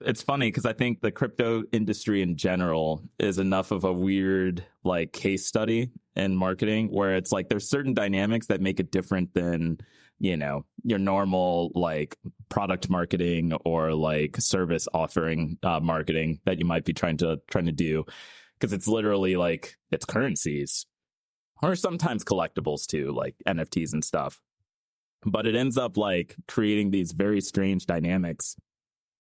It's funny because I think the crypto industry in general is enough of a weird like case study in marketing where it's like there's certain dynamics that make it different than, your normal like product marketing or like service offering marketing that you might be trying to do. Because it's literally like it's currencies or sometimes collectibles too, like NFTs and stuff. But it ends up like creating these very strange dynamics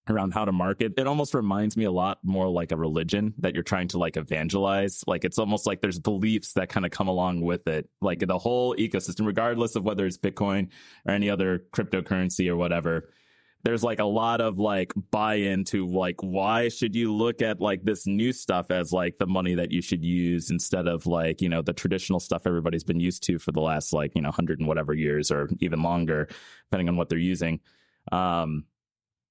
around how to market. It almost reminds me a lot more like a religion that you're trying to like evangelize. Like it's almost like there's beliefs that kind of come along with it. Like the whole ecosystem, regardless of whether it's Bitcoin or any other cryptocurrency or whatever, there's like a lot of like buy-in to like, why should you look at like this new stuff as like the money that you should use instead of like, the traditional stuff everybody's been used to for the last like, 100 and whatever years or even longer, depending on what they're using.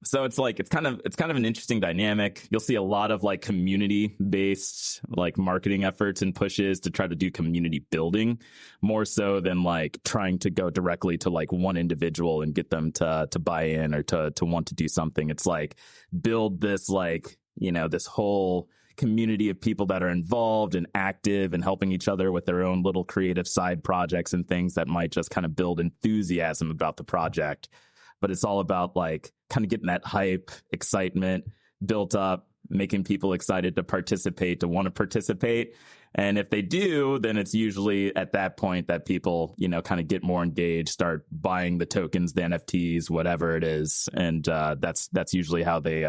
So it's like it's kind of an interesting dynamic. You'll see a lot of like community based like marketing efforts and pushes to try to do community building more so than like trying to go directly to like one individual and get them to buy in or to want to do something. It's like build this like, this whole community of people that are involved and active and helping each other with their own little creative side projects and things that might just kind of build enthusiasm about the project. But it's all about like kind of getting that hype, excitement built up, making people excited to participate, to want to participate. And if they do, then it's usually at that point that people, kind of get more engaged, start buying the tokens, the NFTs, whatever it is. And that's usually how they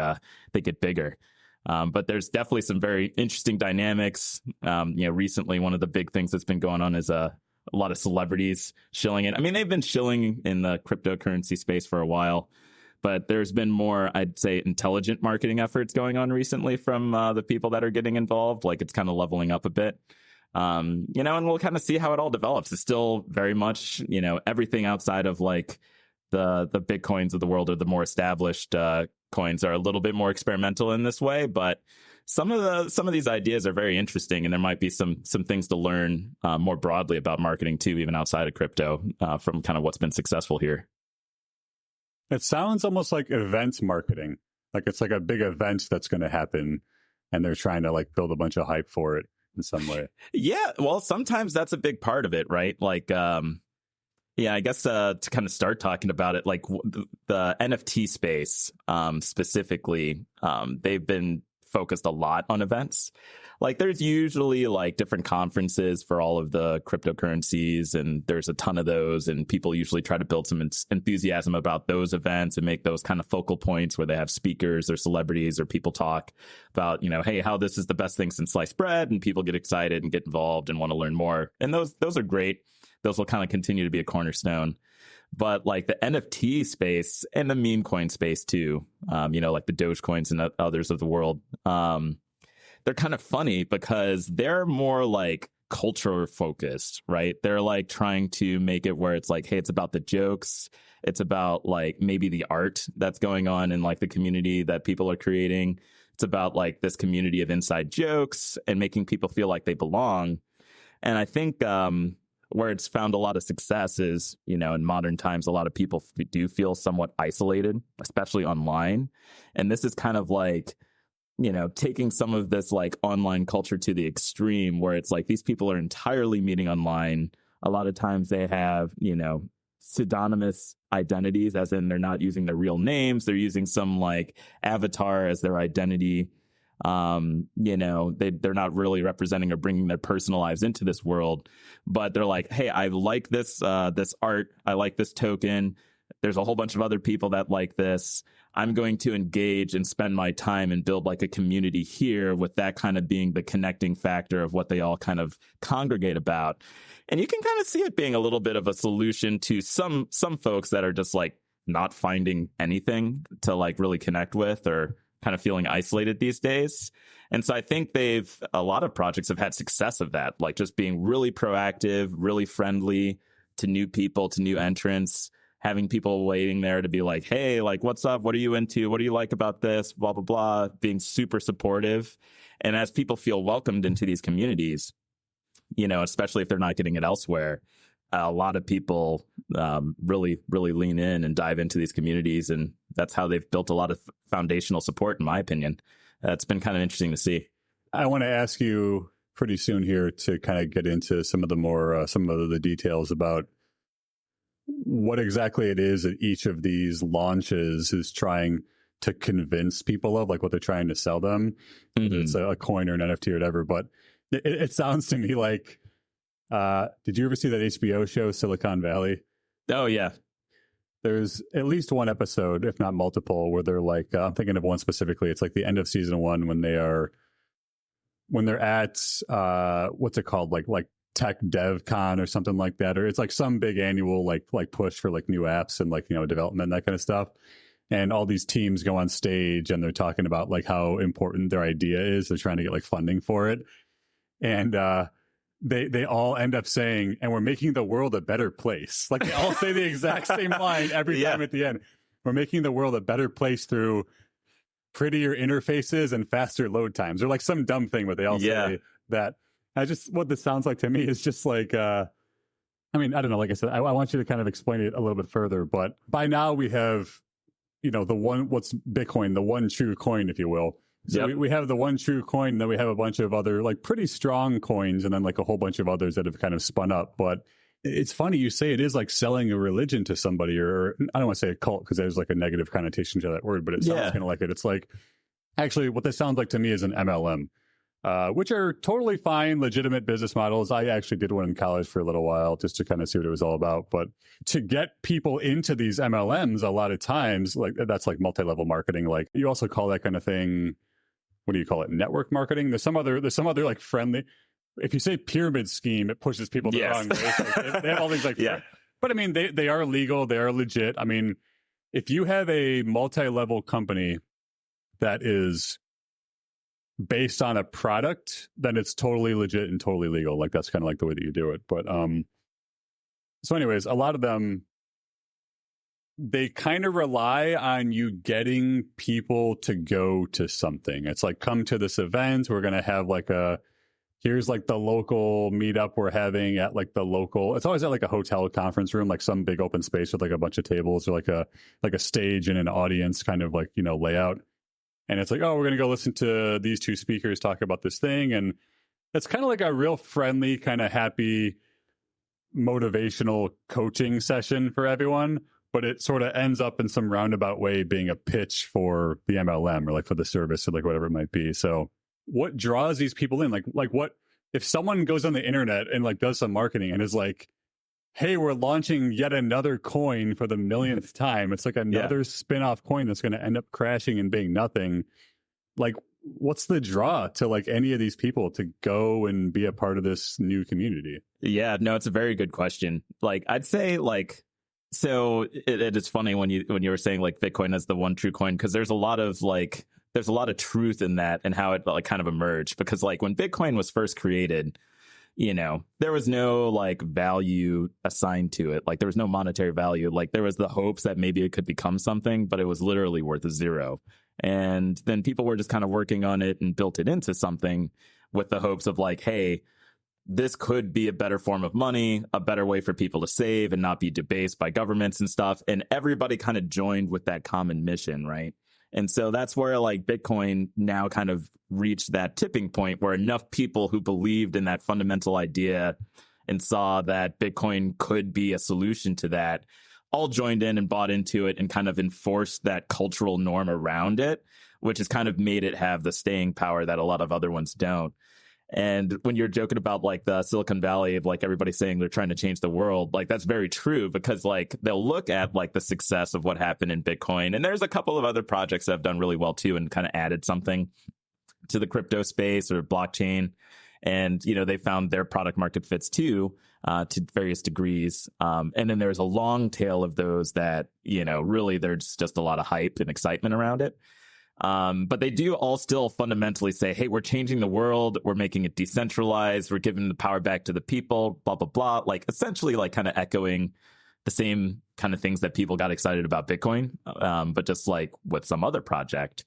get bigger. But there's definitely some very interesting dynamics. Recently, one of the big things that's been going on is a lot of celebrities shilling it. I mean, they've been shilling in the cryptocurrency space for a while, but there's been more, I'd say, intelligent marketing efforts going on recently from the people that are getting involved. Like it's kind of leveling up a bit, and we'll kind of see how it all develops. It's still very much, everything outside of like the Bitcoins of the world or the more established coins are a little bit more experimental in this way, but some of these ideas are very interesting, and there might be some things to learn more broadly about marketing too, even outside of crypto, from kind of what's been successful here. It sounds almost like events marketing, like it's like a big event that's going to happen, and they're trying to like build a bunch of hype for it in some way. Yeah, well, sometimes that's a big part of it, right? Like, yeah, I guess to kind of start talking about it, like the NFT space specifically, they've been focused a lot on events. Like there's usually like different conferences for all of the cryptocurrencies, and there's a ton of those, and people usually try to build some enthusiasm about those events and make those kind of focal points where they have speakers or celebrities or people talk about, hey, how this is the best thing since sliced bread, and people get excited and get involved and want to learn more. And those are great. Those will kind of continue to be a cornerstone. But like the NFT space and the meme coin space too, like the Dogecoins and others of the world, they're kind of funny because they're more like culture focused, right? They're like trying to make it where it's like, hey, it's about the jokes. It's about like maybe the art that's going on in like the community that people are creating. It's about like this community of inside jokes and making people feel like they belong. And I think, where it's found a lot of success is, in modern times, a lot of people do feel somewhat isolated, especially online. And this is kind of like, taking some of this like online culture to the extreme where it's like these people are entirely meeting online. A lot of times they have, pseudonymous identities, as in they're not using their real names. They're using some like avatar as their identity. They're not really representing or bringing their personal lives into this world, but they're like, hey, I like this art. I like this token. There's a whole bunch of other people that like this. I'm going to engage and spend my time and build like a community here, with that kind of being the connecting factor of what they all kind of congregate about. And you can kind of see it being a little bit of a solution to some folks that are just like not finding anything to like really connect with, or kind of feeling isolated these days. And so I think a lot of projects have had success of that, like just being really proactive, really friendly to new people, to new entrants, having people waiting there to be like, hey, like, what's up? What are you into? What do you like about this? Blah, blah, blah, being super supportive. And as people feel welcomed into these communities, especially if they're not getting it elsewhere, a lot of people really lean in and dive into these communities, and that's how they've built a lot of foundational support, in my opinion. It's been kind of interesting to see. I want to ask you pretty soon here to kind of get into some of the more some of the details about what exactly it is that each of these launches is trying to convince people of, like what they're trying to sell them. Mm-hmm. It's a coin or an NFT or whatever, but it sounds to me like, did you ever see that HBO show Silicon Valley? Oh yeah. There's at least one episode, if not multiple, where they're like, I'm thinking of one specifically. It's like the end of season 1 when they're at, what's it called? Like Tech Dev Con or something like that. Or it's like some big annual, like push for like new apps and like, development, that kind of stuff. And all these teams go on stage and they're talking about like how important their idea is. They're trying to get like funding for it. And, they all end up saying, and we're making the world a better place. Like they all say the exact same line every time at the end. We're making the world a better place through prettier interfaces and faster load times, or like some dumb thing, but they all say that. What this sounds like to me is just like, I mean, I don't know. Like I said, I want you to kind of explain it a little bit further, but by now we have, what's Bitcoin, the one true coin, if you will. So we have the one true coin, and then we have a bunch of other like pretty strong coins, and then like a whole bunch of others that have kind of spun up. But it's funny you say it is like selling a religion to somebody, or I don't want to say a cult because there's like a negative connotation to that word, but it sounds kind of like it. It's like, actually what this sounds like to me is an MLM, which are totally fine, legitimate business models. I actually did one in college for a little while just to kind of see what it was all about. But to get people into these MLMs, a lot of times, like that's like multi-level marketing. Like you also call that kind of thing, what do you call it? Network marketing. There's some other like friendly. If you say pyramid scheme, it pushes people the wrong way. So they have all these like, but I mean, they are legal. They are legit. I mean, if you have a multi-level company that is based on a product, then it's totally legit and totally legal. Like that's kind of like the way that you do it. But so anyways, a lot of them, they kind of rely on you getting people to go to something. It's like, come to this event. We're going to have like here's like the local meetup we're having at like the local, it's always at like a hotel conference room, like some big open space with like a bunch of tables or like a stage and an audience kind of like, layout. And it's like, oh, we're going to go listen to these two speakers talk about this thing. And it's kind of like a real friendly, kind of happy, motivational coaching session for everyone. But it sort of ends up in some roundabout way being a pitch for the MLM or like for the service or like whatever it might be. So what draws these people in? Like what, if someone goes on the internet and like does some marketing and is like, hey, we're launching yet another coin for the millionth time. It's like another spin-off coin that's going to end up crashing and being nothing. Like, what's the draw to like any of these people to go and be a part of this new community? Yeah, no, it's a very good question. Like, I'd say like, so it is funny when you were saying like Bitcoin as the one true coin, because there's a lot of truth in that and how it like kind of emerged. Because like when Bitcoin was first created, there was no like value assigned to it. Like there was no monetary value. Like there was the hopes that maybe it could become something, but it was literally worth a zero. And then people were just kind of working on it and built it into something with the hopes of like, hey, this could be a better form of money, a better way for people to save and not be debased by governments and stuff. And everybody kind of joined with that common mission, right? And so that's where like Bitcoin now kind of reached that tipping point where enough people who believed in that fundamental idea and saw that Bitcoin could be a solution to that all joined in and bought into it and kind of enforced that cultural norm around it, which has kind of made it have the staying power that a lot of other ones don't. And when you're joking about like the Silicon Valley of like everybody saying they're trying to change the world, like that's very true, because like they'll look at like the success of what happened in Bitcoin. And there's a couple of other projects that have done really well too and kind of added something to the crypto space or blockchain. And, they found their product market fits too, to various degrees. And then there's a long tail of those that, really there's just a lot of hype and excitement around it. But they do all still fundamentally say, hey, we're changing the world. We're making it decentralized. We're giving the power back to the people, blah, blah, blah. Like essentially like kind of echoing the same kind of things that people got excited about Bitcoin, but just like with some other project.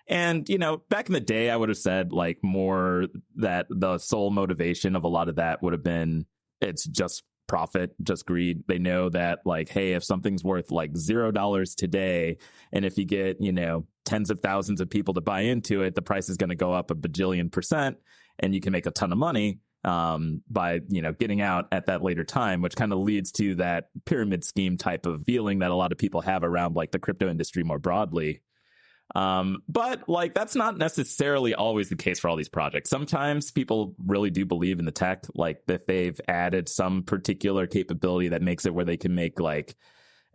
And, back in the day, I would have said like more that the sole motivation of a lot of that would have been it's just profit, just greed. They know that like, hey, if something's worth like $0 today, and if you get, tens of thousands of people to buy into it, the price is going to go up a bajillion percent, and you can make a ton of money by, getting out at that later time, which kind of leads to that pyramid scheme type of feeling that a lot of people have around like the crypto industry more broadly. But like, that's not necessarily always the case for all these projects. Sometimes people really do believe in the tech, like if they've added some particular capability that makes it where they can make like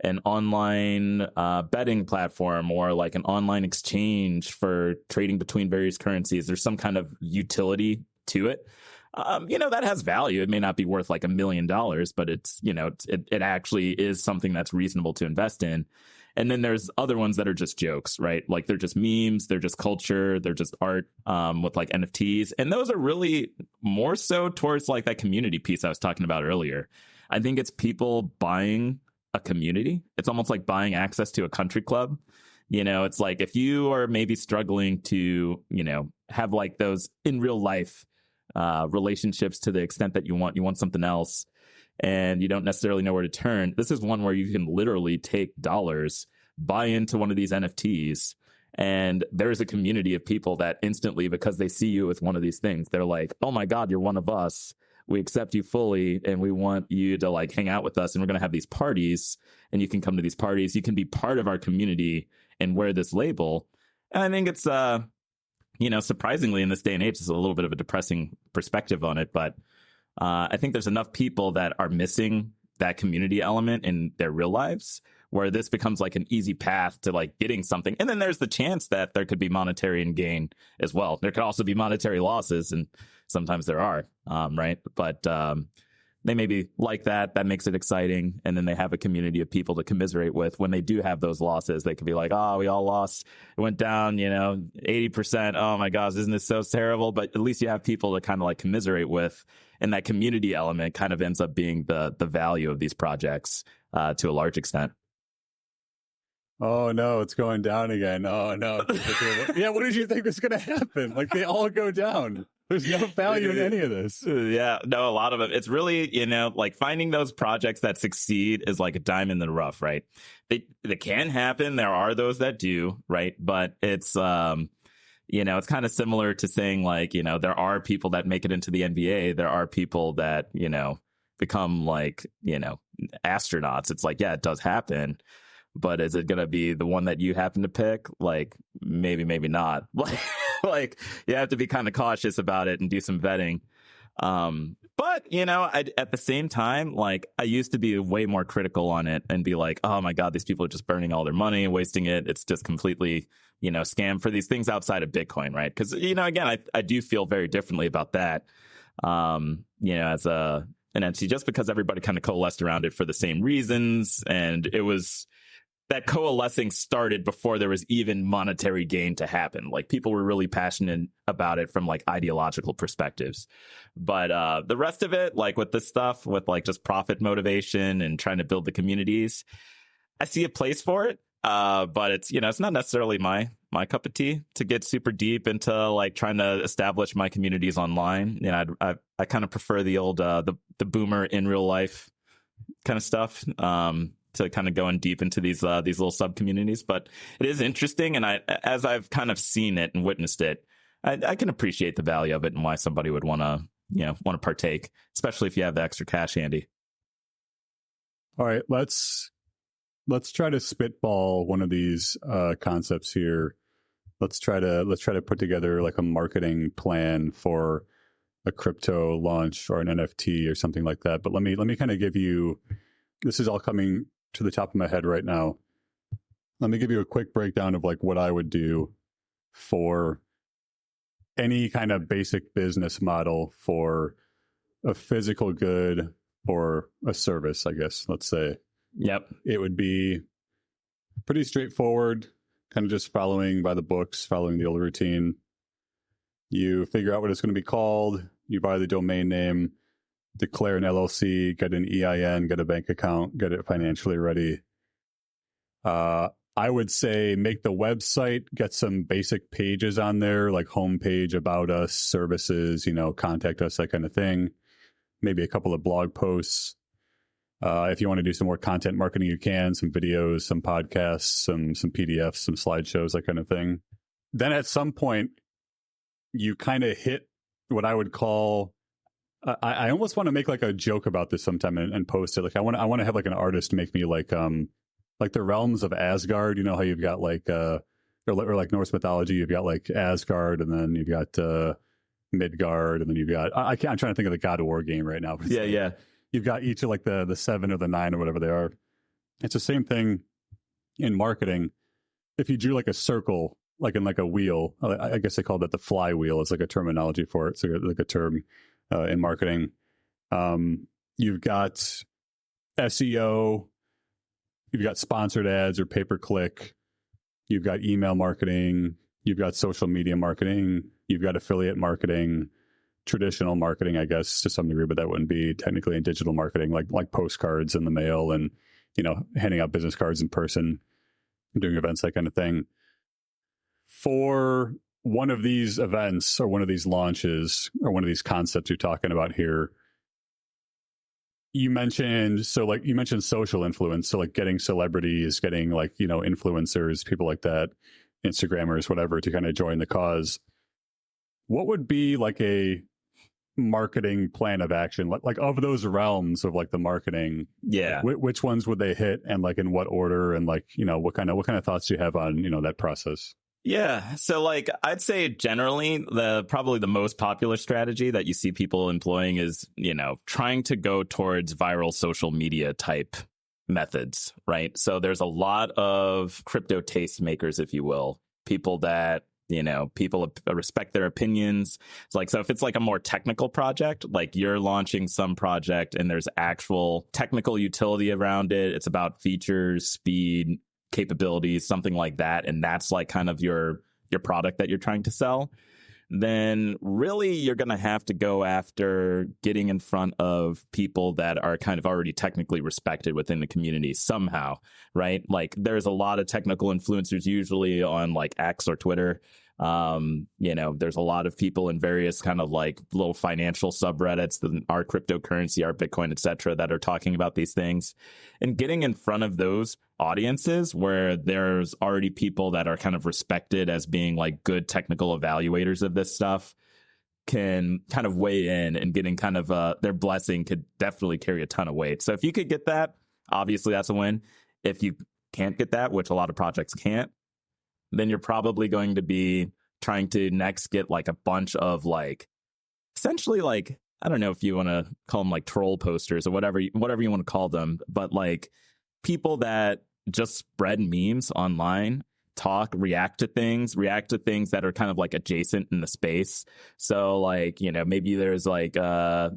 an online betting platform or like an online exchange for trading between various currencies. There's some kind of utility to it. That has value. It may not be worth like $1 million, but it's, it actually is something that's reasonable to invest in. And then there's other ones that are just jokes, right? Like they're just memes, they're just culture, they're just art with like NFTs. And those are really more so towards like that community piece I was talking about earlier. I think it's people buying a community. It's almost like buying access to a country club. It's like if you are maybe struggling to, have like those in real life relationships to the extent that you want something else, and you don't necessarily know where to turn. This is one where you can literally take dollars, buy into one of these NFTs, and there's a community of people that instantly, because they see you with one of these things, they're like, oh my God, you're one of us. We accept you fully, and we want you to like hang out with us, and we're going to have these parties, and you can come to these parties. You can be part of our community and wear this label. And I think it's, surprisingly in this day and age, it's a little bit of a depressing perspective on it, but I think there's enough people that are missing that community element in their real lives where this becomes like an easy path to like getting something. And then there's the chance that there could be monetary gain as well. There could also be monetary losses, and sometimes there are, right? But they maybe like that. That makes it exciting. And then they have a community of people to commiserate with when they do have those losses. They could be like, oh, we all lost. It went down, 80%. Oh my gosh, isn't this so terrible? But at least you have people to kind of like commiserate with. And that community element kind of ends up being the value of these projects to a large extent. Oh no, it's going down again. Oh no. Yeah, what did you think was going to happen? Like they all go down. There's no value in any of this. Yeah, no, a lot of it. It's really, like finding those projects that succeed is like a diamond in the rough, right? They can happen. There are those that do, right? But it's, it's kind of similar to saying like, there are people that make it into the NBA. There are people that, become like, astronauts. It's like, yeah, it does happen. But is it going to be the one that you happen to pick? Like, maybe not. Like, you have to be kind of cautious about it and do some vetting. But, at the same time, like, I used to be way more critical on it and be like, oh my God, these people are just burning all their money and wasting it. It's just completely, scam for these things outside of Bitcoin, right? Because, again, I do feel very differently about that, as an entity, just because everybody kind of coalesced around it for the same reasons. And it was that coalescing started before there was even monetary gain to happen. Like people were really passionate about it from like ideological perspectives. But the rest of it, like with this stuff, with like just profit motivation and trying to build the communities, I see a place for it. But it's, it's not necessarily my cup of tea to get super deep into like trying to establish my communities online. I kind of prefer the old, the boomer in real life kind of stuff. To kind of going deep into these little sub communities, but it is interesting, and as I've kind of seen it and witnessed it, I can appreciate the value of it and why somebody would want to partake, especially if you have the extra cash handy. All right, let's try to spitball one of these concepts here. Let's try to put together like a marketing plan for a crypto launch or an NFT or something like that. But let me kind of give you. This is all coming to the top of my head right now. Let me give you a quick breakdown of like what I would do for any kind of basic business model for a physical good or a service, I guess, let's say. Yep. It would be pretty straightforward, kind of just following by the books, following the old routine. You figure out what it's going to be called, you buy the domain name, declare an LLC, get an EIN, get a bank account, get it financially ready. I would say make the website, get some basic pages on there, like homepage, about us, services, contact us, that kind of thing. Maybe a couple of blog posts. If you want to do some more content marketing, you can, some videos, some podcasts, some PDFs, some slideshows, that kind of thing. Then at some point, you kind of hit what I would call, I almost want to make like a joke about this sometime and post it. Like I want to have like an artist make me like the realms of Asgard. You know how you've got like or like Norse mythology, you've got like Asgard, and then you've got Midgard, and then you've got I'm trying to think of the God of War game right now. Yeah. You've got each of like the 7 or the 9 or whatever they are. It's the same thing in marketing. If you drew like a circle, like in like a wheel, I guess they call that the flywheel. It's like a terminology for it. So like a term in marketing. You've got SEO, you've got sponsored ads or pay-per-click, you've got email marketing, you've got social media marketing, you've got affiliate marketing, traditional marketing, I guess, to some degree, but that wouldn't be technically in digital marketing, like postcards in the mail and, handing out business cards in person, doing events, that kind of thing. For one of these events or one of these launches or one of these concepts you're talking about here, you mentioned social influence. So like getting celebrities, getting like, influencers, people like that, Instagrammers, whatever, to kind of join the cause. What would be like a marketing plan of action, like of those realms of like the marketing? Yeah. Which ones would they hit, and like in what order, and like, what kind of thoughts do you have on, that process? Yeah. So like I'd say generally probably the most popular strategy that you see people employing is, trying to go towards viral social media type methods, right? So there's a lot of crypto tastemakers, if you will, people that, people respect their opinions. So if it's like a more technical project, like you're launching some project and there's actual technical utility around it, it's about features, speed, capabilities, something like that, and that's like kind of your product that you're trying to sell, then really you're going to have to go after getting in front of people that are kind of already technically respected within the community somehow, right? Like there's a lot of technical influencers usually on like X or Twitter. There's a lot of people in various kind of like little financial subreddits, our cryptocurrency, our Bitcoin, etc., that are talking about these things, and getting in front of those audiences where there's already people that are kind of respected as being like good technical evaluators of this stuff can kind of weigh in, and getting kind of their blessing could definitely carry a ton of weight. So if you could get that, obviously that's a win. If you can't get that, which a lot of projects can't, then you're probably going to be trying to next get like a bunch of like, essentially like, I don't know if you want to call them like troll posters or whatever you want to call them, but like people that just spread memes online, react to things that are kind of like adjacent in the space. So like, maybe there's like, a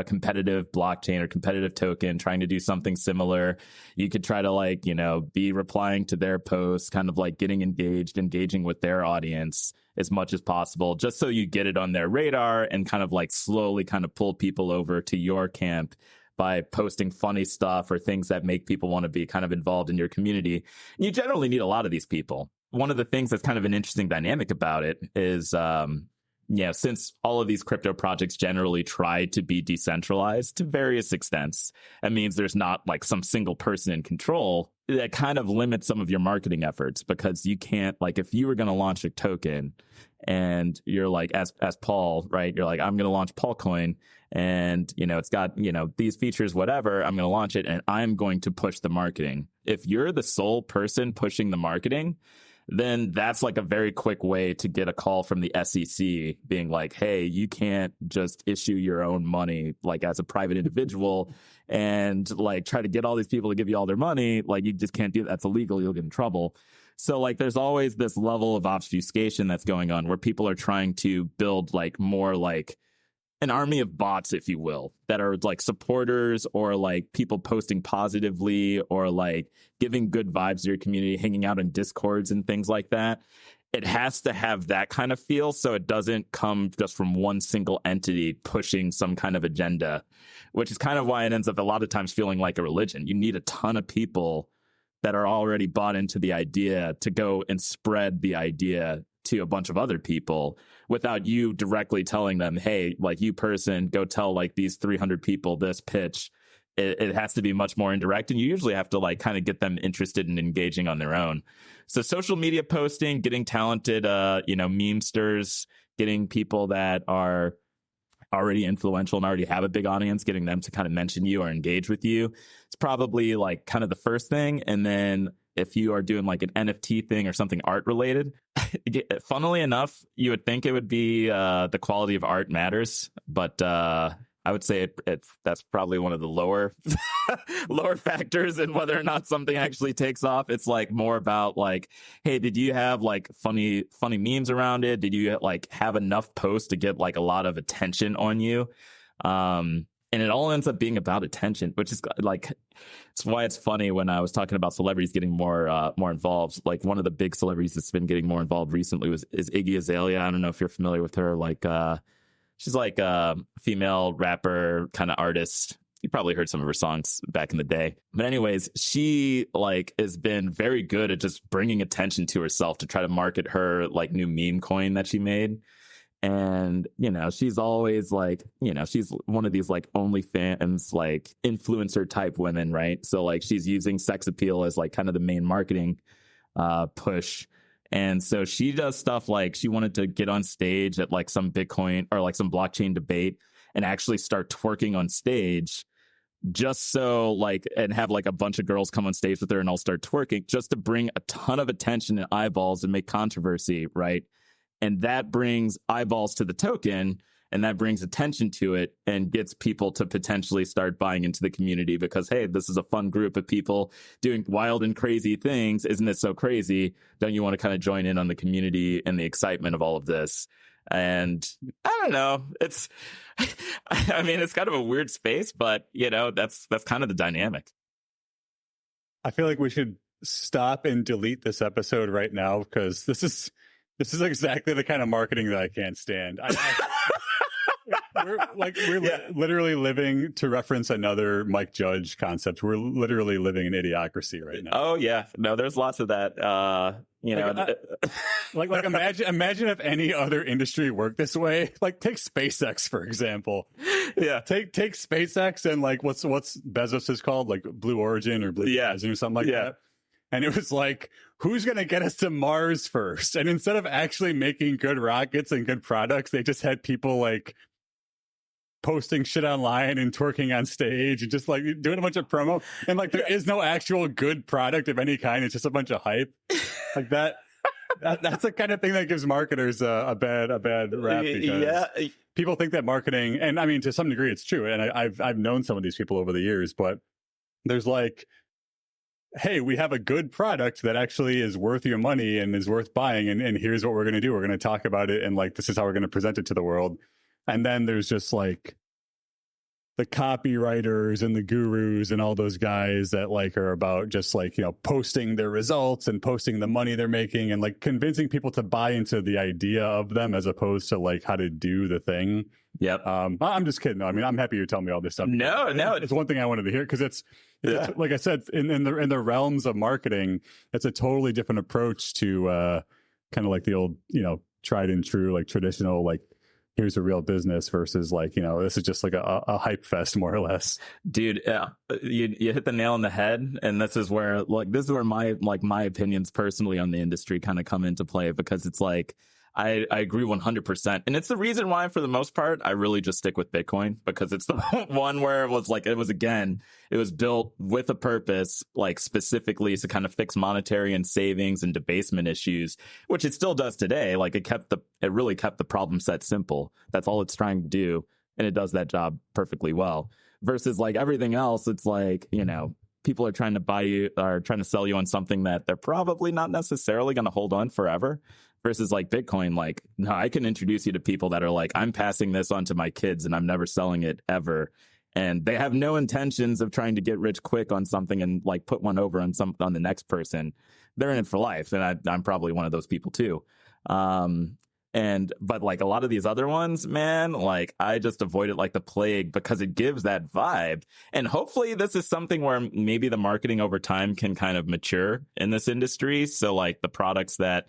competitive blockchain or competitive token trying to do something similar. You could try to like, be replying to their posts, kind of like engaging with their audience as much as possible, just so you get it on their radar and kind of like slowly kind of pull people over to your camp by posting funny stuff or things that make people want to be kind of involved in your community. You generally need a lot of these people. One of the things that's kind of an interesting dynamic about it is, since all of these crypto projects generally try to be decentralized to various extents, that means there's not like some single person in control. That kind of limits some of your marketing efforts, because you can't, like, if you were going to launch a token and you're like, as Paul, right? You're like, I'm going to launch Paulcoin, and, it's got, these features, whatever, I'm going to launch it and I'm going to push the marketing. If you're the sole person pushing the marketing, then that's like a very quick way to get a call from the SEC being like, hey, you can't just issue your own money like as a private individual and like try to get all these people to give you all their money. Like you just can't do that. That's illegal. You'll get in trouble. So like there's always this level of obfuscation that's going on where people are trying to build like more like an army of bots, if you will, that are like supporters or like people posting positively or like giving good vibes to your community, hanging out in Discords and things like that. It has to have that kind of feel, so it doesn't come just from one single entity pushing some kind of agenda, which is kind of why it ends up a lot of times feeling like a religion. You need a ton of people that are already bought into the idea to go and spread the idea to a bunch of other people without you directly telling them, hey, like you person, go tell like these 300 people this pitch it has to be much more indirect, and you usually have to like kind of get them interested in engaging on their own. So social media posting, getting talented, memesters, getting people that are already influential and already have a big audience, getting them to kind of mention you or engage with you. It's probably like kind of the first thing. And then if you are doing like an NFT thing or something art related, funnily enough, you would think it would be the quality of art matters, but I would say that's probably one of the lower factors in whether or not something actually takes off. It's like more about like, hey, did you have like funny memes around it? Did you like have enough posts to get like a lot of attention on you? And it all ends up being about attention, which is like, it's why it's funny when I was talking about celebrities getting more involved. Like one of the big celebrities that's been getting more involved recently is Iggy Azalea. I don't know if you're familiar with her. Like, she's like a female rapper kind of artist. You probably heard some of her songs back in the day. But anyways, she like has been very good at just bringing attention to herself to try to market her like new meme coin that she made. And, she's always like, she's one of these like OnlyFans, like influencer type women, right? So like she's using sex appeal as like kind of the main marketing push. And so she does stuff like she wanted to get on stage at like some Bitcoin or like some blockchain debate and actually start twerking on stage just so like, and have like a bunch of girls come on stage with her and all start twerking just to bring a ton of attention and eyeballs and make controversy, right? And that brings eyeballs to the token and that brings attention to it and gets people to potentially start buying into the community because, hey, this is a fun group of people doing wild and crazy things. Isn't it so crazy? Don't you want to kind of join in on the community and the excitement of all of this? And I don't know. It's kind of a weird space, but that's kind of the dynamic. I feel like we should stop and delete this episode right now because this is exactly the kind of marketing that I can't stand. We're literally living, to reference another Mike Judge concept, we're literally living in idiocracy right now. Oh yeah, no, there's lots of that. Imagine if any other industry worked this way. Like take SpaceX for example. Yeah, take SpaceX and like what's Bezos is called, like Blue Origin or Blue Origin or something like that. And it was like, who's going to get us to Mars first? And instead of actually making good rockets and good products, they just had people like posting shit online and twerking on stage and just like doing a bunch of promo. And like, there is no actual good product of any kind. It's just a bunch of hype like that. That's the kind of thing that gives marketers a bad rap because people think that marketing, and I mean, to some degree it's true. And I've known some of these people over the years, but there's like, hey, we have a good product that actually is worth your money and is worth buying. And here's what we're going to do. We're going to talk about it. And like, this is how we're going to present it to the world. And then there's just like the copywriters and the gurus and all those guys that like are about just like, posting their results and posting the money they're making and like convincing people to buy into the idea of them as opposed to like how to do the thing. Yep. I'm just kidding. I mean, I'm happy you're telling me all this stuff. No. It's one thing I wanted to hear because it's like I said, in the realms of marketing, it's a totally different approach to kind of like the old, tried and true, like traditional, like here's a real business versus like, this is just like a hype fest more or less. Dude, you hit the nail on the head. And this is where my opinions personally on the industry kind of come into play because it's like, I agree 100%. And it's the reason why, for the most part, I really just stick with Bitcoin because it's the one where it was built with a purpose, like specifically to kind of fix monetary and savings and debasement issues, which it still does today. Like it really kept the problem set simple. That's all it's trying to do. And it does that job perfectly well versus like everything else. It's like, people are trying to sell you on something that they're probably not necessarily going to hold on forever. Versus like Bitcoin, like, no, I can introduce you to people that are like, I'm passing this on to my kids and I'm never selling it ever. And they have no intentions of trying to get rich quick on something and like put one over on the next person. They're in it for life. And I'm probably one of those people too. But like a lot of these other ones, man, like I just avoid it like the plague because it gives that vibe. And hopefully this is something where maybe the marketing over time can kind of mature in this industry. So like the products that,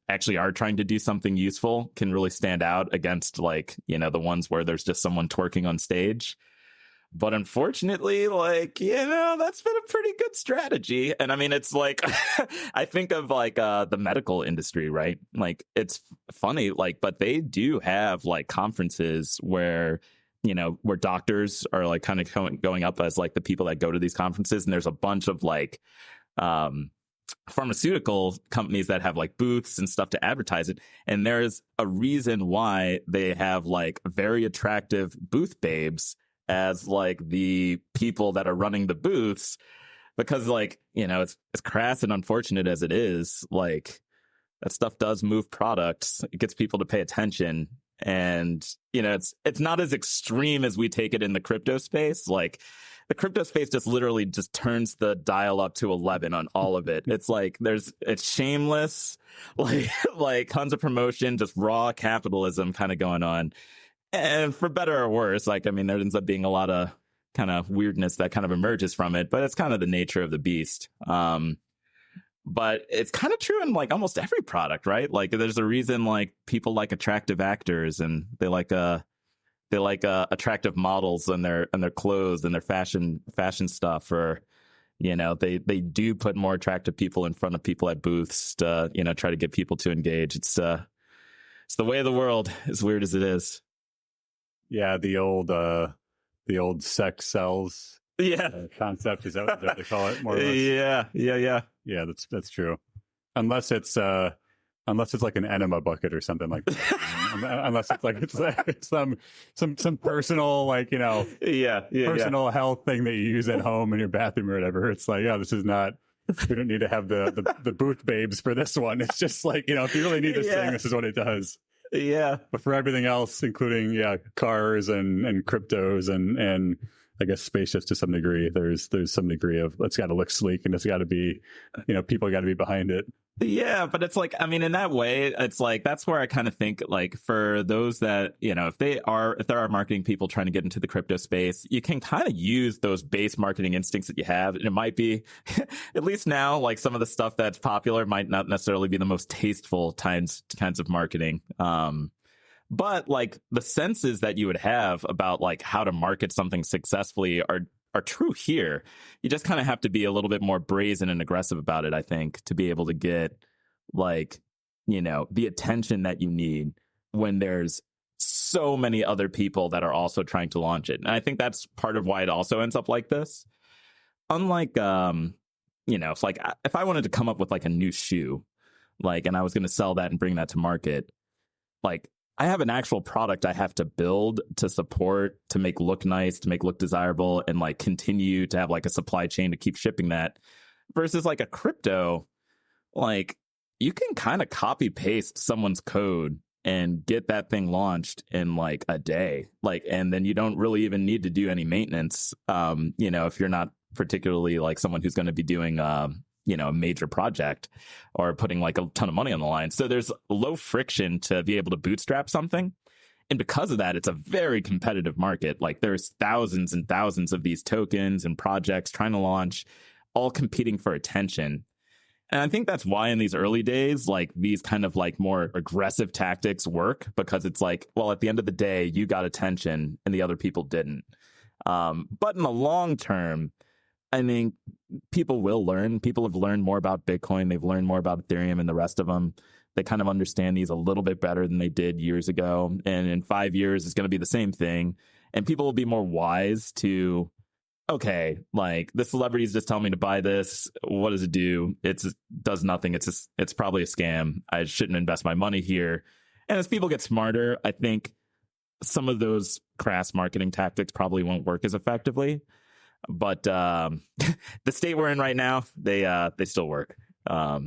actually are trying to do something useful can really stand out against like, the ones where there's just someone twerking on stage. But unfortunately, like, that's been a pretty good strategy. And I mean, it's like, I think of like the medical industry, right? Like, it's funny, like, but they do have like conferences where, where doctors are like kind of going up as like the people that go to these conferences. And there's a bunch of like pharmaceutical companies that have like booths and stuff to advertise it. And there's a reason why they have like very attractive booth babes as like the people that are running the booths, because like, it's as crass and unfortunate as it is, like that stuff does move products. It gets people to pay attention. And, it's not as extreme as we take it in the crypto space. Like the crypto space just literally just turns the dial up to 11 on all of it. It's like it's shameless, like tons of promotion, just raw capitalism kind of going on. And for better or worse, like, I mean, there ends up being a lot of kind of weirdness that kind of emerges from it, but it's kind of the nature of the beast. But it's kind of true in like almost every product, right? Like there's a reason like people like attractive actors and they like attractive models and their clothes and their fashion stuff, or they do put more attractive people in front of people at booths to try to get people to engage. It's the way of the world, as weird as it is. Yeah, the old sex sells concept. Is that what they call it? More or less? Yeah. That's true. Unless it's like an enema bucket or something like that. Unless it's some personal personal health thing that you use at home in your bathroom or whatever. It's like, this is not. We don't need to have the booth babes for this one. It's just like, if you really need this thing, this is what it does. Yeah. But for everything else, including cars and cryptos and I guess spaceships to some degree, there's some degree of it's got to look sleek and it's got to be, people got to be behind it. Yeah, but it's like, I mean, in that way, it's like that's where I kind of think like for those that, if there are marketing people trying to get into the crypto space, you can kind of use those base marketing instincts that you have. And it might be, at least now, like some of the stuff that's popular might not necessarily be the most tasteful kinds of marketing. But like the senses that you would have about like how to market something successfully are true here. You just kind of have to be a little bit more brazen and aggressive about it, I think, to be able to get like, the attention that you need when there's so many other people that are also trying to launch it. And I think that's part of why it also ends up like this. Unlike, it's like if I wanted to come up with like a new shoe, like, and I was going to sell that and bring that to market, like, I have an actual product I have to build to support, to make look nice, to make look desirable, and like continue to have like a supply chain to keep shipping that. Versus like a crypto, like you can kind of copy paste someone's code and get that thing launched in like a day. Like, and then you don't really even need to do any maintenance. If you're not particularly like someone who's going to be doing a major project or putting like a ton of money on the line. So there's low friction to be able to bootstrap something. And because of that, it's a very competitive market. Like there's thousands and thousands of these tokens and projects trying to launch, all competing for attention. And I think that's why in these early days, like these kind of like more aggressive tactics work, because it's like, well, at the end of the day, you got attention and the other people didn't. But in the long term, I mean, people will learn. People have learned more about Bitcoin. They've learned more about Ethereum and the rest of them. They kind of understand these a little bit better than they did years ago. And in 5 years, it's going to be the same thing. And people will be more wise to, okay, like the celebrities just tell me to buy this. What does it do? It does nothing. It's probably a scam. I shouldn't invest my money here. And as people get smarter, I think some of those crass marketing tactics probably won't work as effectively. But the state we're in right now, they still work. Yeah,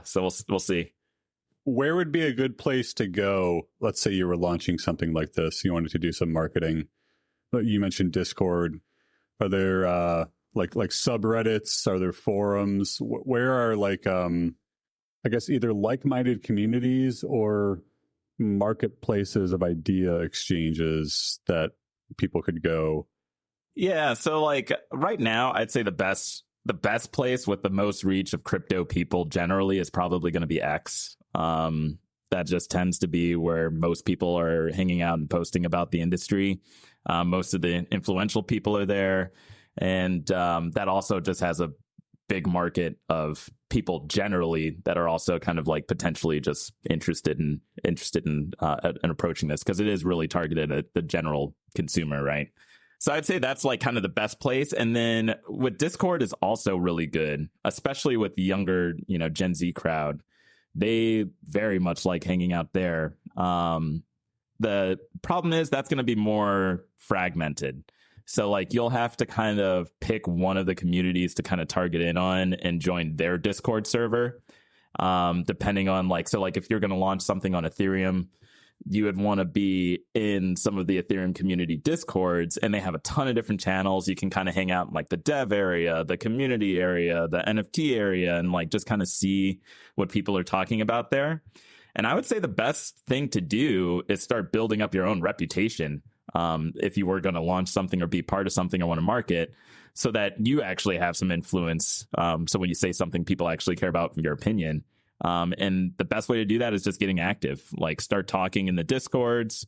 so we'll see. Where would be a good place to go? Let's say you were launching something like this. You wanted to do some marketing. You mentioned Discord. Are there like subreddits? Are there forums? Where are like I guess either like-minded communities or marketplaces of idea exchanges that people could go? Yeah, so like right now, I'd say the best place with the most reach of crypto people generally is probably going to be X. That just tends to be where most people are hanging out and posting about the industry. Most of the influential people are there. And that also just has a big market of people generally that are also kind of like potentially just interested in approaching this, because it is really targeted at the general consumer, right? So I'd say that's like kind of the best place. And then with Discord is also really good, especially with the younger, Gen Z crowd. They very much like hanging out there. The problem is that's going to be more fragmented. So like you'll have to kind of pick one of the communities to kind of target in on and join their Discord server. Depending on so if you're going to launch something on Ethereum, you would want to be in some of the Ethereum community Discords, and they have a ton of different channels. You can kind of hang out in like the dev area, the community area, the NFT area, and like just kind of see what people are talking about there. And I would say the best thing to do is start building up your own reputation. If you were going to launch something or be part of something or want to market, so that you actually have some influence. So when you say something, people actually care about your opinion. And the best way to do that is just getting active. Like start talking in the Discords,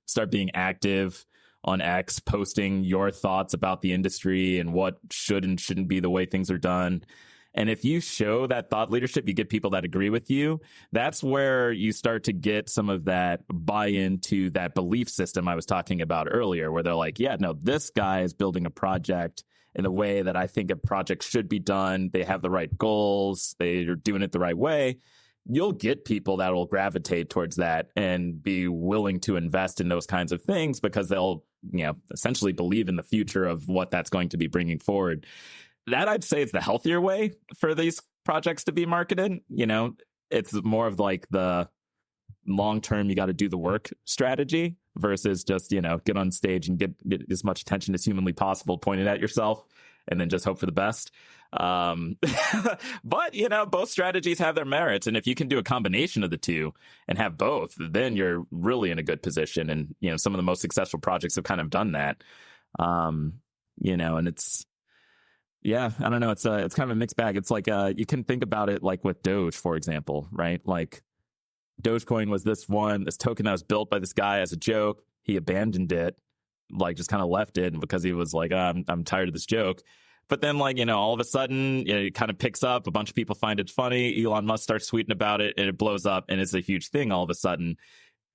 start being active on X, posting your thoughts about the industry and what should and shouldn't be the way things are done. And if you show that thought leadership, you get people that agree with you. That's where you start to get some of that buy-in to that belief system I was talking about earlier, where they're like, yeah, no, this guy is building a project in the way that I think a project should be done. They have the right goals. They're doing it the right way. You'll get people that will gravitate towards that and be willing to invest in those kinds of things because they'll, essentially believe in the future of what that's going to be bringing forward. That I'd say is the healthier way for these projects to be marketed. It's more of like the long-term, you got to do the work strategy versus just, get on stage and get as much attention as humanly possible pointed at yourself and then just hope for the best. But, both strategies have their merits. And if you can do a combination of the two and have both, then you're really in a good position. And, some of the most successful projects have kind of done that. And it's, yeah, I don't know. It's kind of a mixed bag. It's like you can think about it like with Doge, for example, right? Like Dogecoin was this token that was built by this guy as a joke. He abandoned it, like just kind of left it because he was like, I'm tired of this joke. But then all of a sudden, it kind of picks up. A bunch of people find it funny. Elon Musk starts tweeting about it and it blows up and it's a huge thing all of a sudden.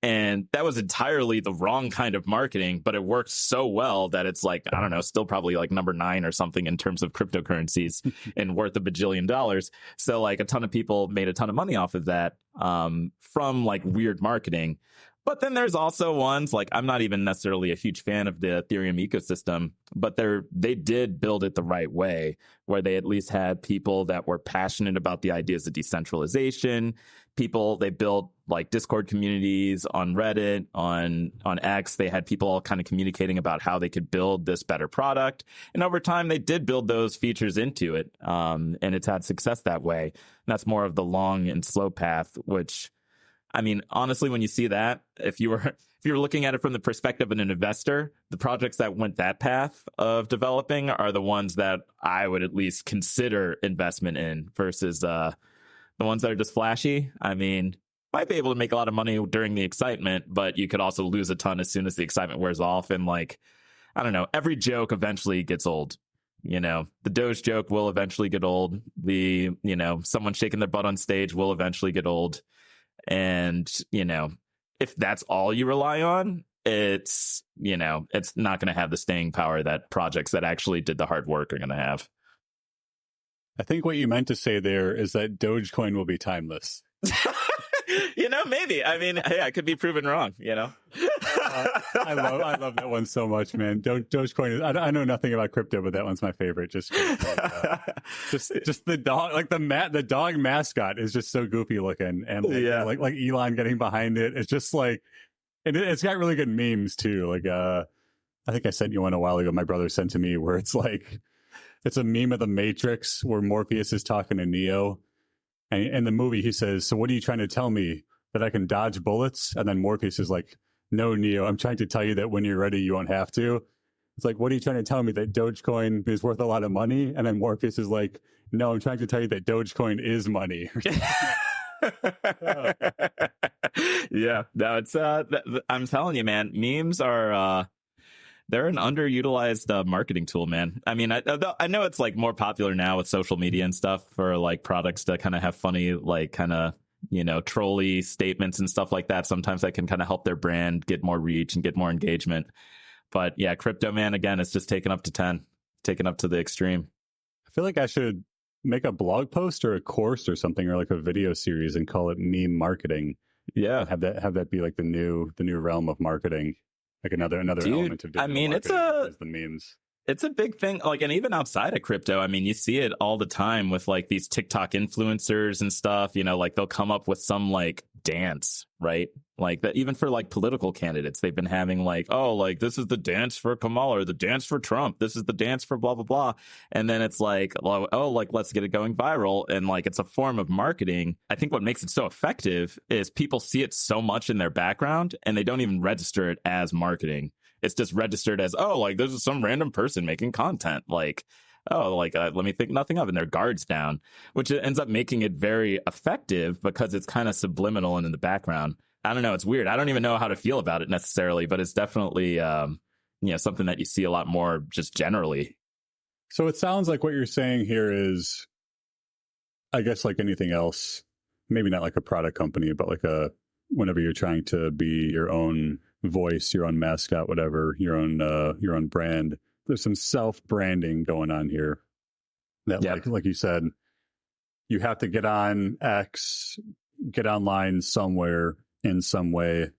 And that was entirely the wrong kind of marketing, but it worked so well that it's like, I don't know, still probably like number 9 or something in terms of cryptocurrencies and worth $1 bajillion. So like a ton of people made a ton of money off of that from like weird marketing. But then there's also ones like, I'm not even necessarily a huge fan of the Ethereum ecosystem, but they did build it the right way, where they at least had people that were passionate about the ideas of decentralization. They built like Discord communities on Reddit, on X. They had people all kind of communicating about how they could build this better product. And over time, they did build those features into it. And it's had success that way. And that's more of the long and slow path, which, I mean, honestly, when you see that, if you were looking at it from the perspective of an investor, the projects that went that path of developing are the ones that I would at least consider investment in versus the ones that are just flashy. I mean, might be able to make a lot of money during the excitement, but you could also lose a ton as soon as the excitement wears off. And like, I don't know, every joke eventually gets old. The Doge joke will eventually get old. Someone shaking their butt on stage will eventually get old. And, if that's all you rely on, it's not going to have the staying power that projects that actually did the hard work are going to have. I think what you meant to say there is that Dogecoin will be timeless. Maybe. I mean, hey, I could be proven wrong, I love that one so much, man. Dogecoin is, I know nothing about crypto, but that one's my favorite. Just the dog, like the dog mascot is just so goofy looking, and like Elon getting behind it. It's just like, and it's got really good memes too. Like, I think I sent you one a while ago. My brother sent to me where it's like, it's a meme of the Matrix where Morpheus is talking to Neo. And in the movie, he says, "So what are you trying to tell me? That I can dodge bullets?" And then Morpheus is like, "No, Neo, I'm trying to tell you that when you're ready, you won't have to." It's like, "What are you trying to tell me? That Dogecoin is worth a lot of money?" And then Morpheus is like, "No, I'm trying to tell you that Dogecoin is money." Yeah, no, it's I'm telling you, man, memes are they're an underutilized marketing tool, man. I mean, I know it's like more popular now with social media and stuff for like products to kind of have funny, like kind of, trolly statements and stuff like that. Sometimes that can kind of help their brand get more reach and get more engagement. But yeah, crypto, man, again, it's just taken up to 10, taken up to the extreme. I feel like I should make a blog post or a course or something, or like a video series, and call it meme marketing. Yeah, have that be like the new realm of marketing, like another dude, element of digital marketing is the memes. It's a big thing. Like, and even outside of crypto, I mean, you see it all the time with like these TikTok influencers and stuff, like they'll come up with some like dance, right? Like that, even for like political candidates, they've been having like, oh, like this is the dance for Kamala or the dance for Trump. This is the dance for blah, blah, blah. And then it's like, oh, like let's get it going viral. And like, it's a form of marketing. I think what makes it so effective is people see it so much in their background and they don't even register it as marketing. It's just registered as, oh, like this is some random person making content. Like, oh, like let me think nothing of it. And their guard's down, which ends up making it very effective because it's kind of subliminal and in the background. I don't know. It's weird. I don't even know how to feel about it necessarily, but it's definitely, something that you see a lot more just generally. So it sounds like what you're saying here is, I guess like anything else, maybe not like a product company, but like whenever you're trying to be your own voice, your own mascot, whatever, your own brand, there's some self-branding going on here that like you said, you have to get on X, get online somewhere in some way.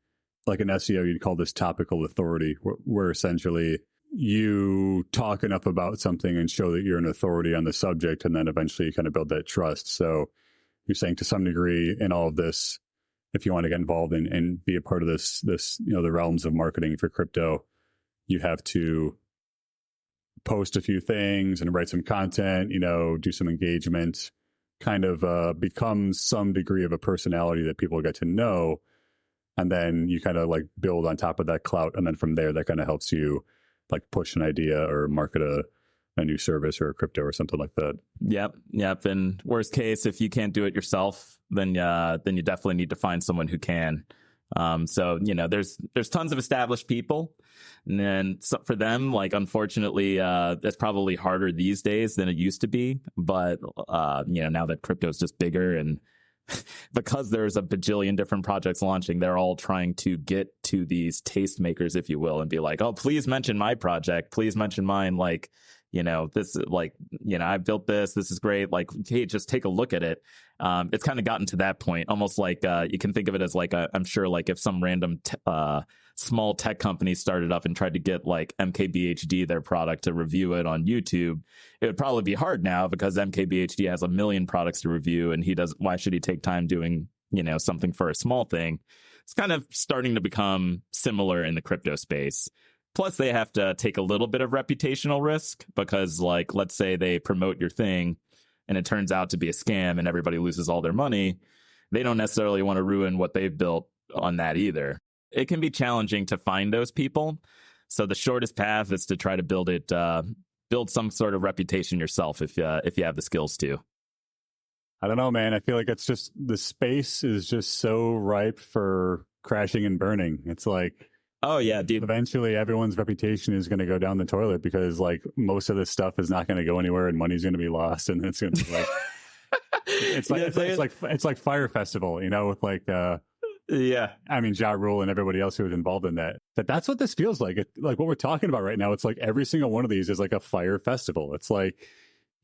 Like in SEO, you'd call this topical authority, where essentially you talk enough about something and show that you're an authority on the subject, and then eventually you kind of build that trust. So you're saying to some degree in all of this, if you want to get involved and be a part of this, the realms of marketing for crypto, you have to post a few things and write some content, do some engagement, kind of become some degree of a personality that people get to know. And then you kind of like build on top of that clout. And then from there, that kind of helps you like push an idea or market a new service or a crypto or something like that. Yep. And worst case, if you can't do it yourself, then you definitely need to find someone who can. So there's tons of established people, and then for them, like unfortunately, that's probably harder these days than it used to be. But now that crypto is just bigger, and because there's a bajillion different projects launching, they're all trying to get to these tastemakers, if you will, and be like, oh, please mention my project, please mention mine, like. This like, I built this. This is great. Like, hey, just take a look at it. It's kind of gotten to that point, almost like you can think of it as like I'm sure like if some random small tech company started up and tried to get like MKBHD, their product, to review it on YouTube, it would probably be hard now because MKBHD has a million products to review, and why should he take time doing something for a small thing? It's kind of starting to become similar in the crypto space. Plus, they have to take a little bit of reputational risk because, like, let's say they promote your thing and it turns out to be a scam and everybody loses all their money. They don't necessarily want to ruin what they've built on that either. It can be challenging to find those people. So the shortest path is to try to build some sort of reputation yourself if you have the skills to. I don't know, man. I feel like it's just the space is just so ripe for crashing and burning. It's like, oh yeah, dude. Eventually, everyone's reputation is going to go down the toilet because like most of this stuff is not going to go anywhere, and money's going to be lost, and it's going to be like it's like Fire Festival, with like yeah. I mean, Ja Rule and everybody else who was involved in that. That's what this feels like. Like what we're talking about right now. It's like every single one of these is like a fire festival. It's like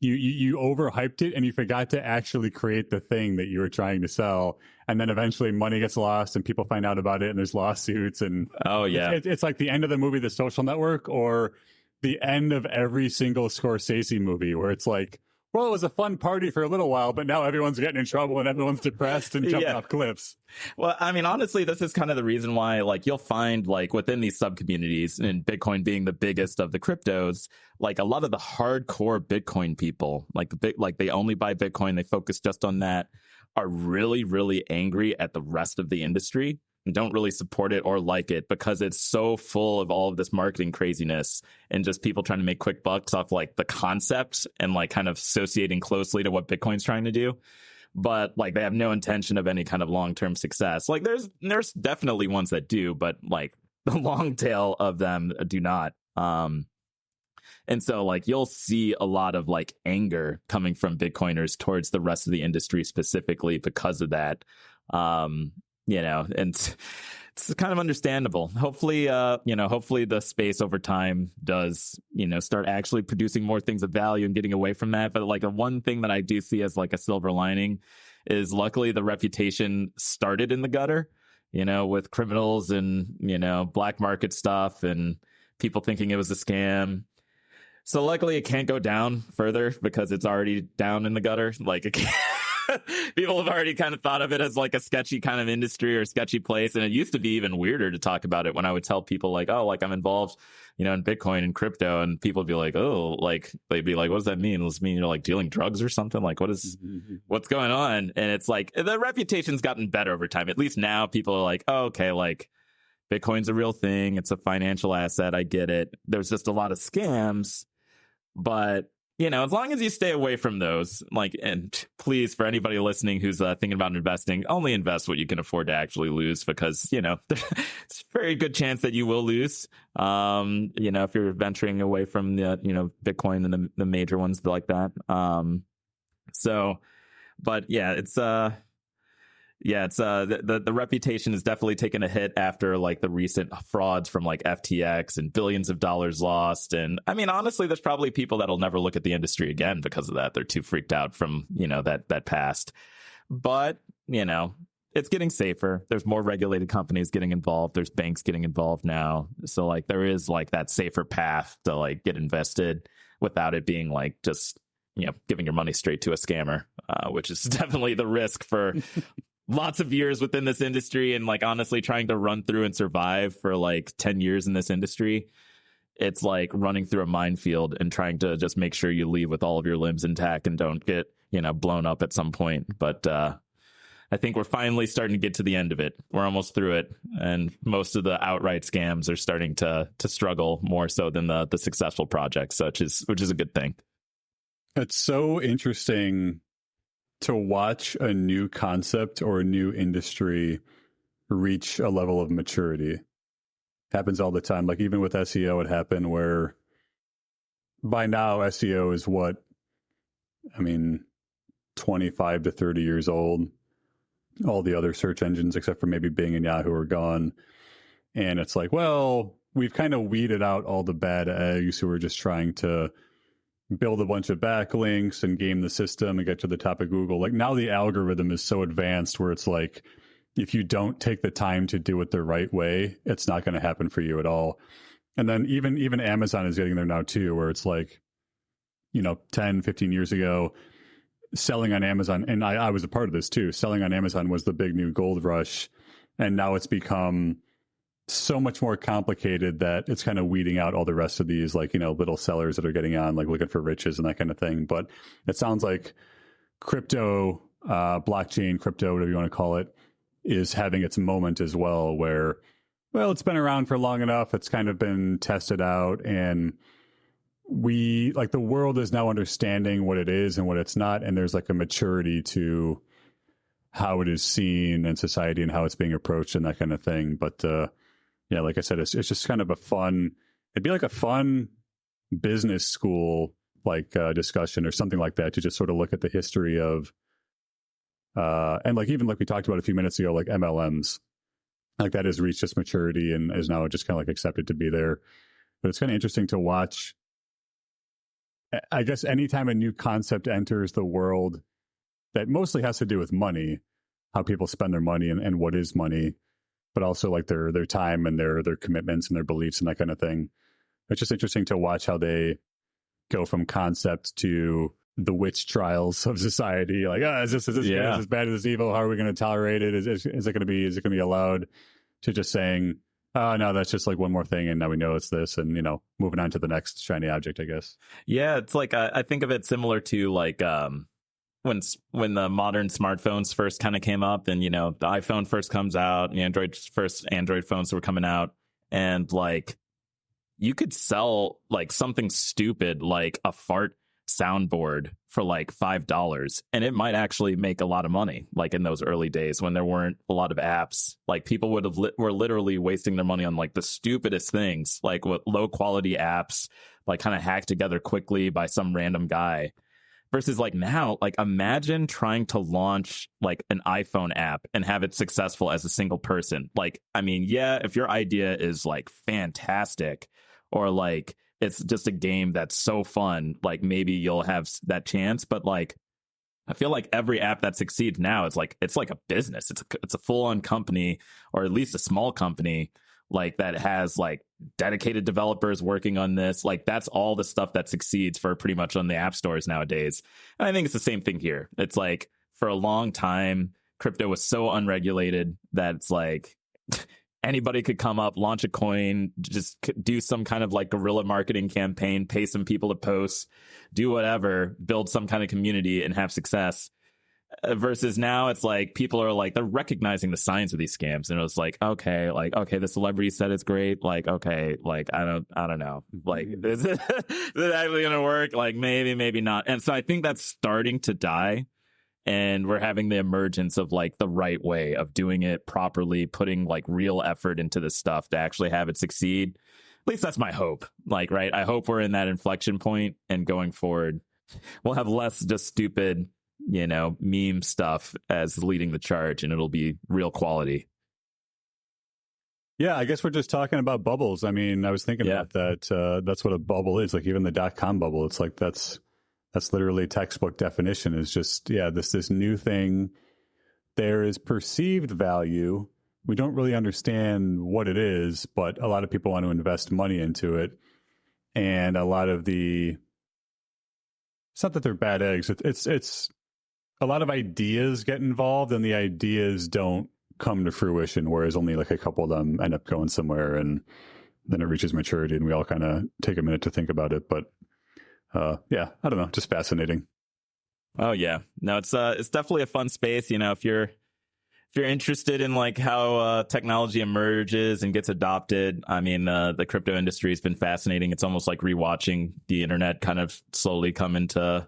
you overhyped it and you forgot to actually create the thing that you were trying to sell. And then eventually money gets lost and people find out about it and there's lawsuits. And oh yeah, it's like the end of the movie, The Social Network, or the end of every single Scorsese movie where it's like, well, it was a fun party for a little while, but now everyone's getting in trouble and everyone's depressed and jumping off cliffs. Well, I mean, honestly, this is kind of the reason why, like, you'll find, like, within these sub-communities, and Bitcoin being the biggest of the cryptos, like, a lot of the hardcore Bitcoin people, like, they only buy Bitcoin, they focus just on that, are really, really angry at the rest of the industry and don't really support it or like it because it's so full of all of this marketing craziness and just people trying to make quick bucks off like the concept and like kind of associating closely to what Bitcoin's trying to do. but like they have no intention of any kind of long-term success. Like there's definitely ones that do, but like the long tail of them do not. And so like you'll see a lot of like anger coming from Bitcoiners towards the rest of the industry specifically because of that. And it's kind of understandable. Hopefully, hopefully the space over time does, start actually producing more things of value and getting away from that. But like the one thing that I do see as like a silver lining is luckily the reputation started in the gutter, with criminals and, black market stuff and people thinking it was a scam. So luckily it can't go down further because it's already down in the gutter. Like it can't. People have already kind of thought of it as like a sketchy kind of industry or sketchy place. And it used to be even weirder to talk about it when I would tell people like, oh, like I'm involved, in Bitcoin and crypto. And people would be like, oh, like they'd be like, what does that mean? Does it mean you're like dealing drugs or something? Like what's going on? And it's like the reputation's gotten better over time. At least now people are like, oh, okay, like Bitcoin's a real thing. It's a financial asset. I get it. There's just a lot of scams. But as long as you stay away from those, like, and please, for anybody listening who's thinking about investing, only invest what you can afford to actually lose, because, it's a very good chance that you will lose, if you're venturing away from the, Bitcoin and the major ones like that. But yeah, it's the reputation has definitely taken a hit after like the recent frauds from like FTX and billions of dollars lost. And I mean, honestly, there's probably people that'll never look at the industry again because of that. They're too freaked out from, that past. But, it's getting safer. There's more regulated companies getting involved. There's banks getting involved now. So like there is like that safer path to like get invested without it being like just, giving your money straight to a scammer, which is definitely the risk for lots of years within this industry. And like honestly trying to run through and survive for like 10 years in this industry, it's like running through a minefield and trying to just make sure you leave with all of your limbs intact and don't get blown up at some point. But I think we're finally starting to get to the end of it. We're almost through it, and most of the outright scams are starting to struggle more so than the successful projects, which is a good thing. It's so interesting to watch a new concept or a new industry reach a level of maturity. Happens all the time. Like even with SEO, it happened where by now SEO is 25 to 30 years old. All the other search engines, except for maybe Bing and Yahoo, are gone. And it's like, well, we've kind of weeded out all the bad eggs who are just trying to build a bunch of backlinks and game the system and get to the top of Google. Like now the algorithm is so advanced where it's like, if you don't take the time to do it the right way, it's not going to happen for you at all. And then even Amazon is getting there now too, where it's like, 10, 15 years ago, selling on Amazon, and I was a part of this too, selling on Amazon was the big new gold rush. And now it's become so much more complicated that it's kind of weeding out all the rest of these, like, little sellers that are getting on, like looking for riches and that kind of thing. But it sounds like crypto, blockchain, crypto, whatever you want to call it, is having its moment as well, where, well, it's been around for long enough. It's kind of been tested out, and the world is now understanding what it is and what it's not. And there's like a maturity to how it is seen in society and how it's being approached and that kind of thing. But, yeah, like I said, it's just kind of it'd be like a fun business school, discussion or something like that, to just sort of look at the history of, and like, even like we talked about a few minutes ago, like MLMs, like that has reached its maturity and is now just kind of like accepted to be there. But it's kind of interesting to watch. I guess anytime a new concept enters the world that mostly has to do with money, how people spend their money and what is money, but also like their time and their commitments and their beliefs and that kind of thing. It's just interesting to watch how they go from concept to the witch trials of society. Like, is this good? Is this bad? Is this evil? How are we going to tolerate it? Is it going to be allowed? To just saying, oh, no, that's just like one more thing, and now we know it's this, and moving on to the next shiny object, I guess. Yeah, it's like I think of it similar to like when the modern smartphones first kind of came up, and the iPhone first comes out, Android phones were coming out, and like you could sell like something stupid like a fart soundboard for like $5, and it might actually make a lot of money. Like in those early days when there weren't a lot of apps, like people were literally wasting their money on like the stupidest things, like with low quality apps, like kind of hacked together quickly by some random guy. Versus like now, like imagine trying to launch like an iPhone app and have it successful as a single person. Like, I mean, yeah, if your idea is like fantastic, or like it's just a game that's so fun, like maybe you'll have that chance. But like, I feel like every app that succeeds now, it's like a business. It's a full on company, or at least a small company, like that has like dedicated developers working on this. Like that's all the stuff that succeeds for pretty much on the app stores nowadays. And I think it's the same thing here. It's like for a long time, crypto was so unregulated that it's like anybody could come up, launch a coin, just do some kind of like guerrilla marketing campaign, pay some people to post, do whatever, build some kind of community and have success. Versus now it's like people are like, they're recognizing the signs of these scams, and it's like, okay, the celebrity said it's great, like, okay, like I don't know, like is it actually gonna work? Like maybe not. And so I think that's starting to die, and we're having the emergence of like the right way of doing it properly, putting like real effort into this stuff to actually have it succeed. At least that's my hope. Like, right, I hope we're in that inflection point, and going forward we'll have less just stupid, meme stuff as leading the charge, and it'll be real quality. Yeah, I guess we're just talking about bubbles. I mean, I was thinking about that. That's what a bubble is. Like even the .com bubble, it's like that's literally textbook definition, is just, this new thing. There is perceived value. We don't really understand what it is, but a lot of people want to invest money into it. And a lot of it's not that they're bad eggs. It's a lot of ideas get involved, and the ideas don't come to fruition, whereas only like a couple of them end up going somewhere, and then it reaches maturity, and we all kind of take a minute to think about it. But I don't know, just fascinating. Oh yeah, no, it's definitely a fun space. If you're interested in like how technology emerges and gets adopted, I mean, the crypto industry has been fascinating. It's almost like rewatching the internet kind of slowly come into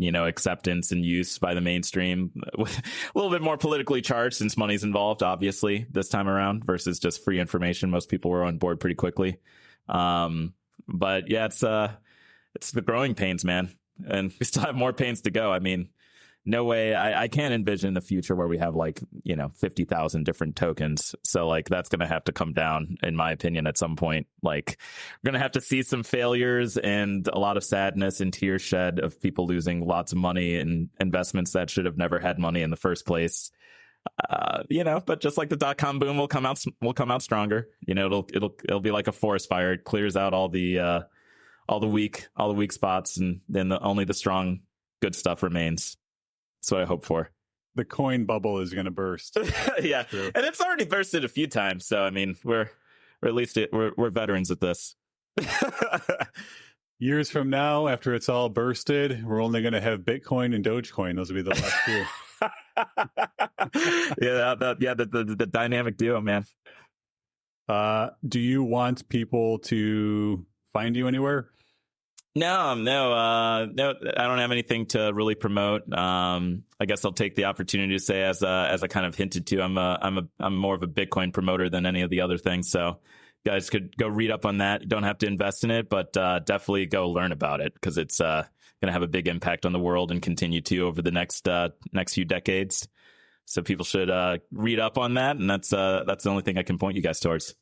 acceptance and use by the mainstream, with a little bit more politically charged since money's involved, obviously, this time around, versus just free information. Most people were on board pretty quickly. But yeah, it's the growing pains, man. And we still have more pains to go. I mean, no way. I can't envision the future where we have like, 50,000 different tokens. So like that's going to have to come down, in my opinion, at some point. Like we're going to have to see some failures and a lot of sadness and tears shed of people losing lots of money in investments that should have never had money in the first place. But just like the .com boom will come out stronger. It'll be like a forest fire. It clears out all the weak spots, and then only the strong, good stuff remains. That's what I hope for. The coin bubble is going to burst. Yeah, true. And it's already bursted a few times. So I mean, we're veterans at this. Years from now, after it's all bursted, we're only going to have Bitcoin and Dogecoin. Those will be the last two. The dynamic duo, man. Do you want people to find you anywhere? No, I don't have anything to really promote. I guess I'll take the opportunity to say, as I kind of hinted to, I'm more of a Bitcoin promoter than any of the other things. So you guys could go read up on that. You don't have to invest in it, but definitely go learn about it, because it's going to have a big impact on the world and continue to over the next few decades. So people should read up on that, and that's the only thing I can point you guys towards.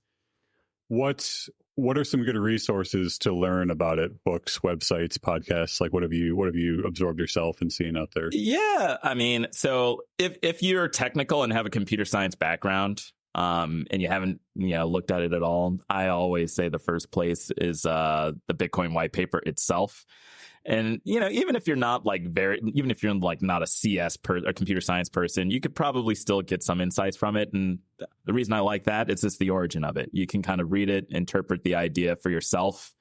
What are some good resources to learn about it? Books, websites, podcasts? Like what have you absorbed yourself and seen out there? Yeah, I mean, so if you're technical and have a computer science background, and you haven't looked at it at all, I always say the first place is the Bitcoin white paper itself. And even if you're not not a CS or computer science person, you could probably still get some insights from it. And the reason I like that is just the origin of it. You can kind of read it, interpret the idea for yourself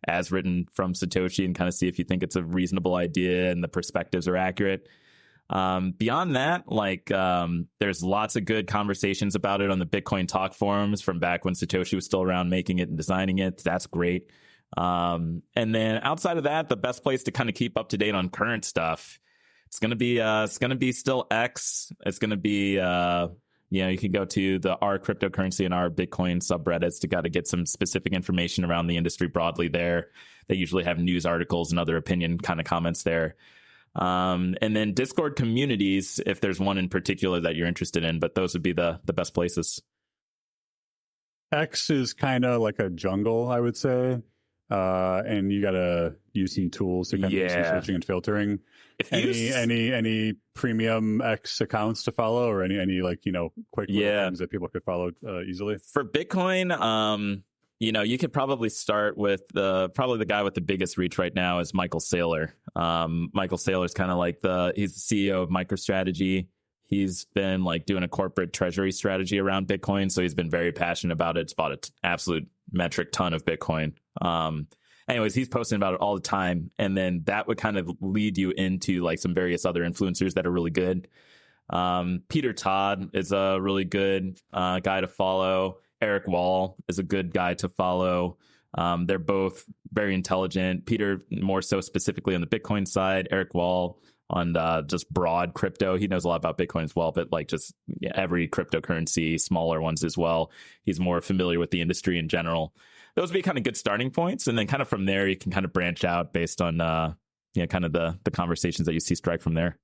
as written from Satoshi, and kind of see if you think it's a reasonable idea and the perspectives are accurate. Beyond that, there's lots of good conversations about it on the Bitcoin Talk forums from back when Satoshi was still around making it and designing it. That's great. And then outside of that, the best place to kind of keep up to date on current stuff, it's going to be still X. It's going to be, you can go to our cryptocurrency and our Bitcoin subreddits to get some specific information around the industry broadly there. They usually have news articles and other opinion kind of comments there. And then Discord communities, if there's one in particular that you're interested in, but those would be the best places. X is kind of like a jungle, I would say. And you got to use some tools to kind of do some searching and filtering. Any premium X accounts to follow, or any quick little things that people could follow easily? For Bitcoin, you could probably start with the guy with the biggest reach right now is Michael Saylor. Michael Saylor's kind of he's the CEO of MicroStrategy. He's been doing a corporate treasury strategy around Bitcoin, so he's been very passionate about it. It's bought an absolute metric ton of Bitcoin. Anyways, he's posting about it all the time, and then that would kind of lead you into some various other influencers that are really good. Peter Todd is a really good guy to follow. Eric Wall is a good guy to follow. They're both very intelligent. Peter more so specifically on the Bitcoin side. Eric Wall on just broad crypto. He knows a lot about Bitcoin as well, but every cryptocurrency, smaller ones as well. He's more familiar with the industry in general. Those would be kind of good starting points. And then kind of from there, you can kind of branch out based on, kind of the conversations that you see strike from there.